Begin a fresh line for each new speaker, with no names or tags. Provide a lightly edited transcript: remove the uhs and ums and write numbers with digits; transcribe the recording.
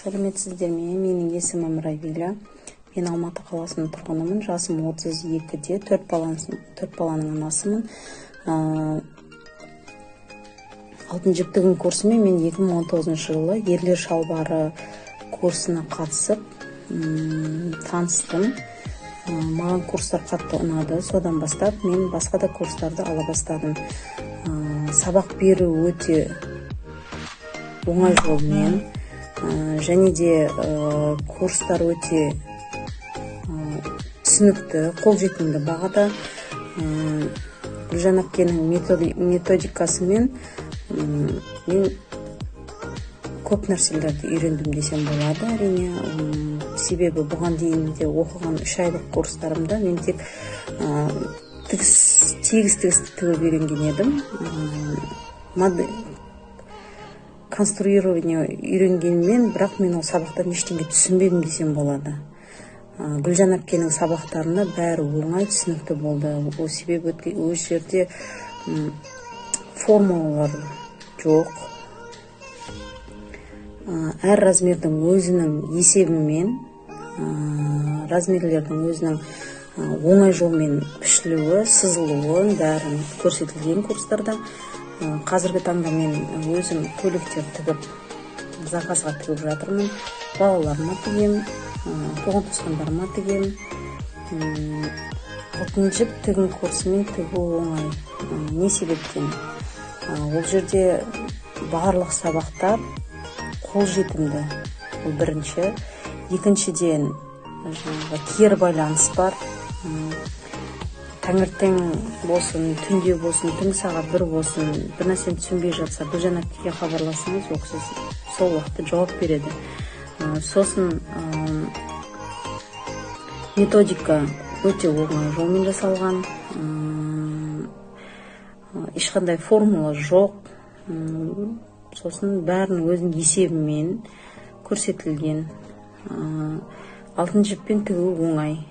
Сәлеметсіздер ме? Менің есімім Равиля. Мен Алматы қаласының тұрғынымын. Жасым 32-де, 4 баланың анасымын. Алтын жіптігін курсымен мен 2019 жылы ерлер шалбары курсына қатысып таныстым. Маған курстар қатты ұнады. Содан бастап мен басқа да курстарды ала бастадым. Сабақ беру өте оңай жолмен, және де курстар өте түсінікті, қолжетімді бағада. Гүлжан әпкенің методикасымен мен көп нәрселерді үйрендім десем болады, әрине. Себебі бұған дейін де оқыған 3 айлық курстарымда мен тек тегіс тігіп үйренген едім. Конструирование үйренгенмен, бірақ мен ол сабақтан ештеңе түсінбедім десем болады. Гүлжан әпкенің сабақтарында бәрі оңай, түсінікті болды. Ол себебі ол жерде формулалар жоқ. Әр размердің өзінің есебімен, размерлердің өзінің оңай жолмен пішілуі, сызылуы бәрін көрсетілген курстарда. Қазіргі таңда мен өзім көйлектер тігіп, заказға тігіп жатырмын. Балаларыма тігем, туған-туысқандарыма тігем. Алтын жіп тігін курсымен тігу оңай. Не себептен? Ол жерде барлық сабақтар қолжетімді. Ол бірінші. Екіншіден, кері байланыс бар. Таңертең болсын, түнде болсын, түнгі сағат 1 болсын, бір нәрсені түсінбей жатса, Гүлжан әпкеге хабарласыңыз, ол кісі сол уақытта жауап береді. Сосын методика өте оңай жолмен жасалған, ешқандай формула жоқ. Сосын бәрін өзінің есебімен көрсетілген. Алтын жіппен тігу оңай.